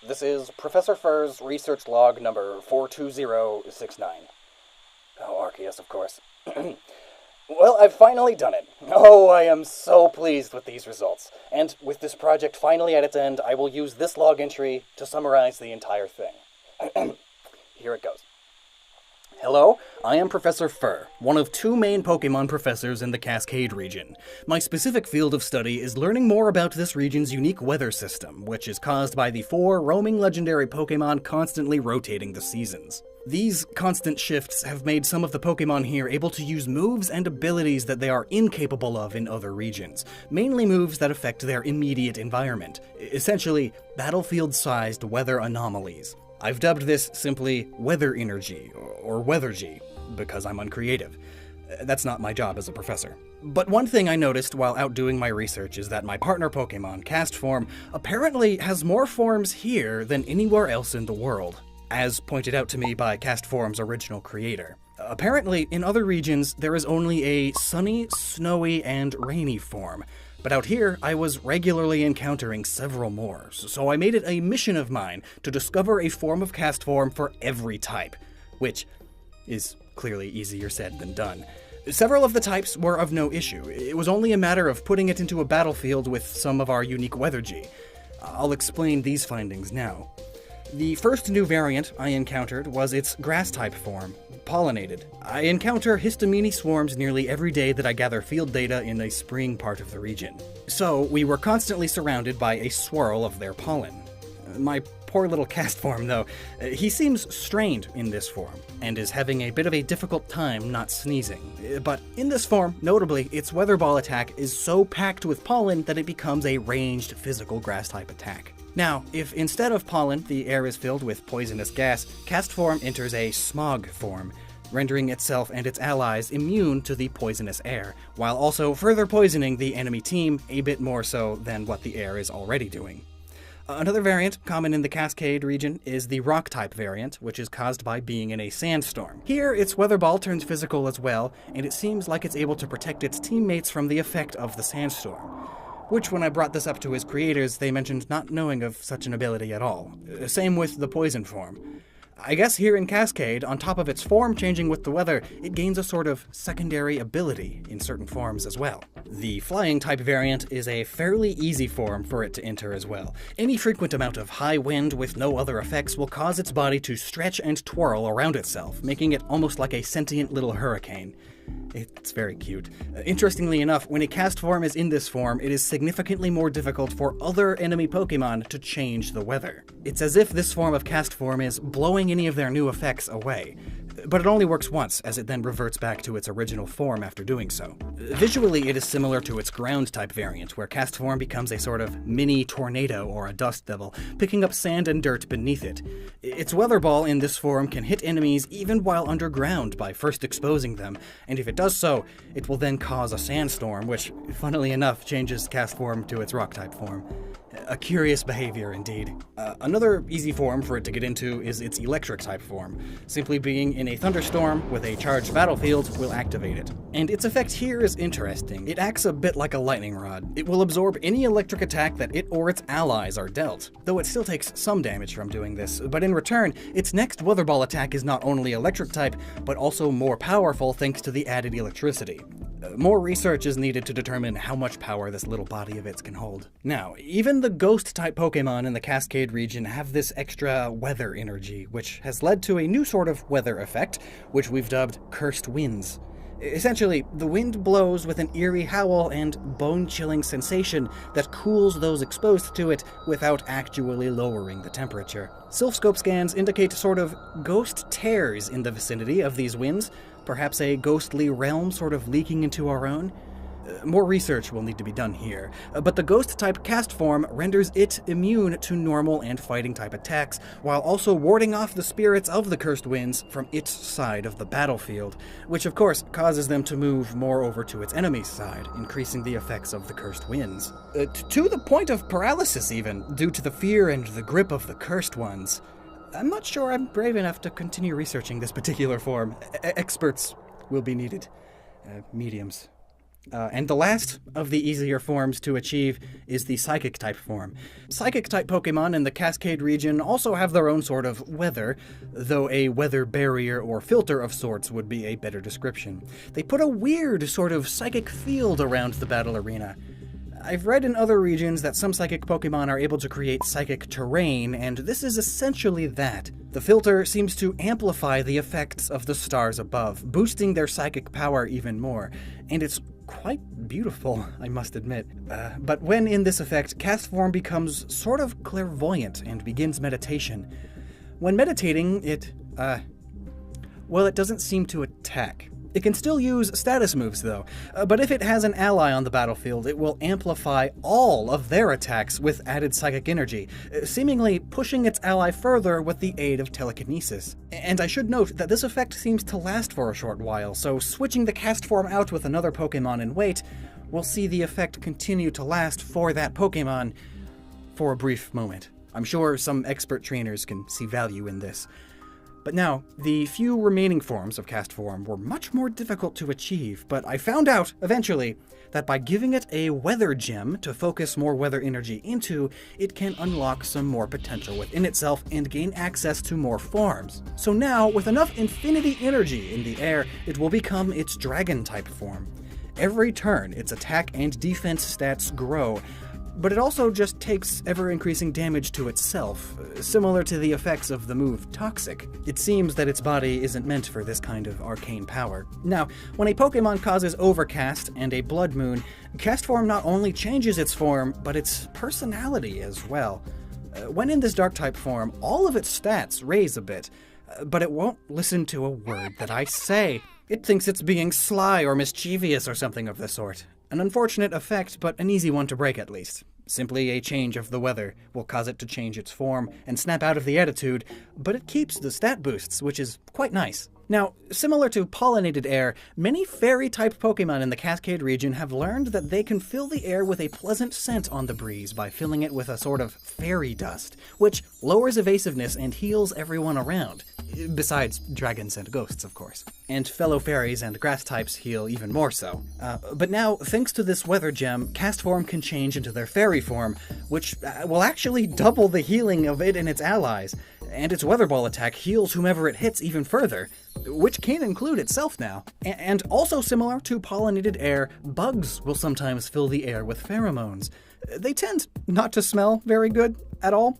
This is Professor Fur's research log number 42069. Oh, Arceus, of course. Well, I've finally done it. Oh, I am so pleased with these results. And with this project finally at its end, I will use this log entry to summarize the entire thing. Here it goes. Hello, I am Professor Fur, one of two main Pokemon professors in the Cascade region. My specific field of study is learning more about this region's unique weather system, which is caused by the 4 roaming legendary Pokemon constantly rotating the seasons. These constant shifts have made some of the Pokemon here able to use moves and abilities that they are incapable of in other regions, mainly moves that affect their immediate environment, essentially battlefield-sized weather anomalies. I've dubbed this simply Weather Energy, or Weathergy, because I'm uncreative. That's not my job as a professor. But one thing I noticed while out doing my research is that my partner Pokemon, Castform, apparently has more forms here than anywhere else in the world, as pointed out to me by Castform's original creator. Apparently, in other regions, there is only a sunny, snowy, and rainy form. But out here, I was regularly encountering several more, so I made it a mission of mine to discover a form of Castform for every type, which is clearly easier said than done. Several of the types were of no issue. It was only a matter of putting it into a battlefield with some of our unique Weathergy. I'll explain these findings now. The first new variant I encountered was its grass-type form, pollinated. I encounter histamine swarms nearly every day that I gather field data in a spring part of the region. So, we were constantly surrounded by a swirl of their pollen. My poor little Castform, though, he seems strained in this form, and is having a bit of a difficult time not sneezing. But in this form, notably, its Weather Ball attack is so packed with pollen that it becomes a ranged physical grass-type attack. Now, if instead of pollen, the air is filled with poisonous gas, Castform enters a smog form, rendering itself and its allies immune to the poisonous air, while also further poisoning the enemy team a bit more so than what the air is already doing. Another variant common in the Cascade region is the rock-type variant, which is caused by being in a sandstorm. Here, its weather ball turns physical as well, and it seems like it's able to protect its teammates from the effect of the sandstorm. Which, when I brought this up to his creators, they mentioned not knowing of such an ability at all. Same with the poison form. I guess here in Cascade, on top of its form changing with the weather, it gains a sort of secondary ability in certain forms as well. The flying type variant is a fairly easy form for it to enter as well. Any frequent amount of high wind with no other effects will cause its body to stretch and twirl around itself, making it almost like a sentient little hurricane. It's very cute. Interestingly enough, when a Castform is in this form, it is significantly more difficult for other enemy Pokemon to change the weather. It's as if this form of Castform is blowing any of their new effects away. But it only works once, as it then reverts back to its original form after doing so. Visually, it is similar to its ground-type variant, where Castform becomes a sort of mini tornado or a dust devil, picking up sand and dirt beneath it. Its weather ball in this form can hit enemies even while underground by first exposing them, and if it does so, it will then cause a sandstorm, which, funnily enough, changes Castform to its rock-type form. A curious behavior, indeed. Another easy form for it to get into is its electric-type form. Simply being in a thunderstorm with a charged battlefield will activate it. And its effect here is interesting. It acts a bit like a lightning rod. It will absorb any electric attack that it or its allies are dealt, though it still takes some damage from doing this. But in return, its next Weather Ball attack is not only electric-type, but also more powerful thanks to the added electricity. More research is needed to determine how much power this little body of its can hold. Now, even the ghost-type Pokemon in the Cascade region have this extra weather energy, which has led to a new sort of weather effect, which we've dubbed Cursed Winds. Essentially, the wind blows with an eerie howl and bone-chilling sensation that cools those exposed to it without actually lowering the temperature. Sylphscope scans indicate sort of ghost tears in the vicinity of these winds, perhaps a ghostly realm sort of leaking into our own. More research will need to be done here, but the ghost-type Castform renders it immune to normal and fighting-type attacks, while also warding off the spirits of the Cursed Winds from its side of the battlefield, which of course causes them to move more over to its enemy's side, increasing the effects of the Cursed Winds. To the point of paralysis even, due to the fear and the grip of the Cursed Ones. I'm not sure I'm brave enough to continue researching this particular form. Experts will be needed. Mediums. And the last of the easier forms to achieve is the Psychic-type form. Psychic-type Pokemon in the Cascade region also have their own sort of weather, though a weather barrier or filter of sorts would be a better description. They put a weird sort of psychic field around the battle arena. I've read in other regions that some psychic Pokemon are able to create psychic terrain, and this is essentially that. The filter seems to amplify the effects of the stars above, boosting their psychic power even more, and it's quite beautiful, I must admit. But when in this effect, Castform becomes sort of clairvoyant and begins meditation. When meditating, it doesn't seem to attack. It can still use status moves, though, but if it has an ally on the battlefield, it will amplify all of their attacks with added psychic energy, seemingly pushing its ally further with the aid of telekinesis. And I should note that this effect seems to last for a short while, so switching the cast form out with another Pokemon in wait will see the effect continue to last for that Pokemon for a brief moment. I'm sure some expert trainers can see value in this. But now, the few remaining forms of Castform were much more difficult to achieve, but I found out, eventually, that by giving it a weather gem to focus more weather energy into, it can unlock some more potential within itself and gain access to more forms. So now, with enough infinity energy in the air, it will become its dragon-type form. Every turn, its attack and defense stats grow, but it also just takes ever-increasing damage to itself, similar to the effects of the move Toxic. It seems that its body isn't meant for this kind of arcane power. Now, when a Pokemon causes Overcast and a Blood Moon, Castform not only changes its form, but its personality as well. When in this Dark-type form, all of its stats raise a bit, but it won't listen to a word that I say. It thinks it's being sly or mischievous or something of the sort. An unfortunate effect, but an easy one to break at least. Simply a change of the weather will cause it to change its form and snap out of the attitude, but it keeps the stat boosts, which is quite nice. Now, similar to pollinated air, many fairy-type Pokemon in the Cascade region have learned that they can fill the air with a pleasant scent on the breeze by filling it with a sort of fairy dust, which lowers evasiveness and heals everyone around. Besides dragons and ghosts, of course. And fellow fairies and grass types heal even more so. But now, thanks to this weather gem, Castform can change into their fairy form, which will actually double the healing of it and its allies. And its Weather Ball attack heals whomever it hits even further, which can include itself now. And also similar to pollinated air, bugs will sometimes fill the air with pheromones. They tend not to smell very good at all,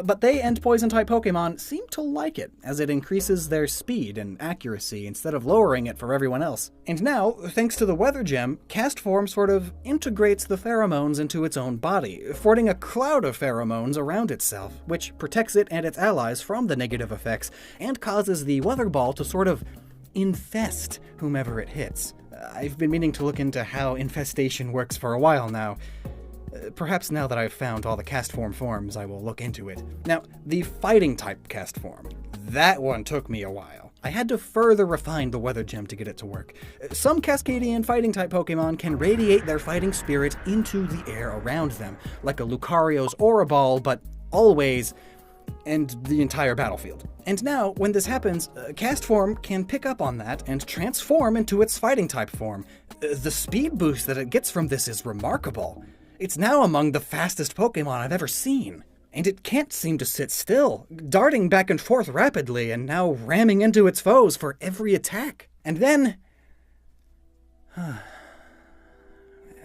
but they and Poison-type Pokemon seem to like it, as it increases their speed and accuracy instead of lowering it for everyone else. And now, thanks to the Weather Gem, Castform sort of integrates the pheromones into its own body, affording a cloud of pheromones around itself, which protects it and its allies from the negative effects, and causes the Weather Ball to sort of infest whomever it hits. I've been meaning to look into how infestation works for a while now. Perhaps now that I've found all the Castform forms, I will look into it. Now, the Fighting-type Castform. That one took me a while. I had to further refine the Weather Gem to get it to work. Some Cascadian Fighting-type Pokemon can radiate their fighting spirit into the air around them, like a Lucario's Aura Ball, but always, and the entire battlefield. And now, when this happens, Castform can pick up on that and transform into its Fighting-type form. The speed boost that it gets from this is remarkable. It's now among the fastest Pokemon I've ever seen. And it can't seem to sit still, darting back and forth rapidly and now ramming into its foes for every attack. And then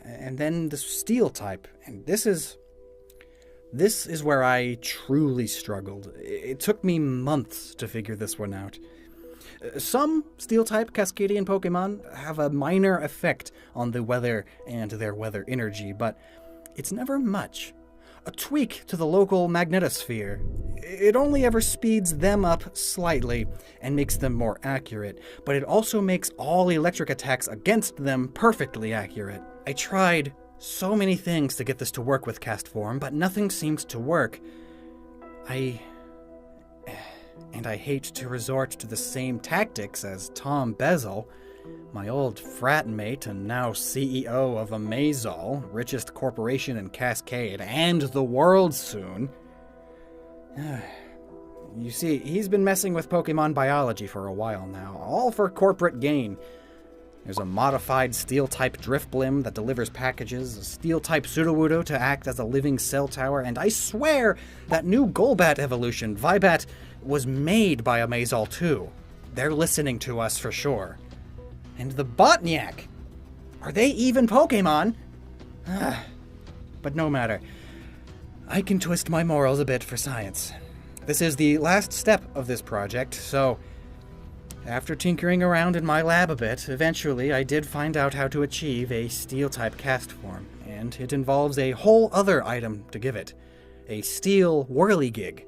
the Steel type. And this is where I truly struggled. It took me months to figure this one out. Some Steel-type Cascadian Pokemon have a minor effect on the weather and their weather energy, but it's never much. A tweak to the local magnetosphere. It only ever speeds them up slightly and makes them more accurate, but it also makes all electric attacks against them perfectly accurate. I tried so many things to get this to work with Castform, but nothing seems to work. I hate to resort to the same tactics as Tom Bezel, my old frat mate and now CEO of Amazol, richest corporation in Cascade, and the world soon. You see, he's been messing with Pokemon biology for a while now, all for corporate gain. There's a modified steel-type driftblim that delivers packages, a steel-type Sudowoodo to act as a living cell tower, and I swear that new Golbat evolution, Vibat, was made by Amazol too. They're listening to us for sure. And the Botniak! Are they even Pokemon? But no matter. I can twist my morals a bit for science. This is the last step of this project, so after tinkering around in my lab a bit, eventually I did find out how to achieve a steel-type castform, and it involves a whole other item to give it. A steel whirligig,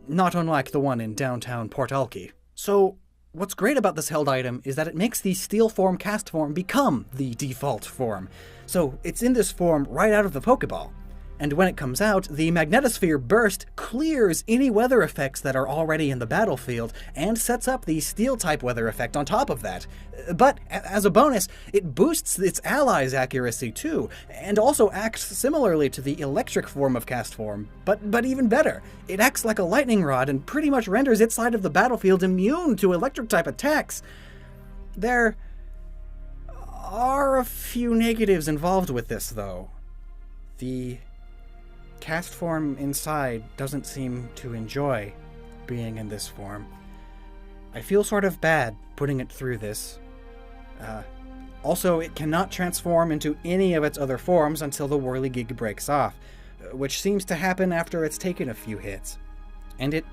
not unlike the one in downtown Port Alki. So, what's great about this held item is that it makes the steel form castform become the default form. So, it's in this form right out of the Pokeball. And when it comes out, the Magnetosphere Burst clears any weather effects that are already in the battlefield and sets up the Steel-type weather effect on top of that. But, as a bonus, it boosts its allies' accuracy too, and also acts similarly to the electric form of Castform, but even better. It acts like a lightning rod and pretty much renders its side of the battlefield immune to electric-type attacks. There are a few negatives involved with this, though. The Castform inside doesn't seem to enjoy being in this form. I feel sort of bad putting it through this. Also, it cannot transform into any of its other forms until the Whirligig breaks off, which seems to happen after it's taken a few hits. And it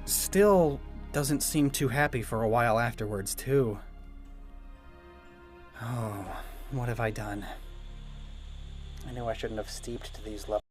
still doesn't seem too happy for a while afterwards, too. Oh, what have I done? I knew I shouldn't have steeped to these levels.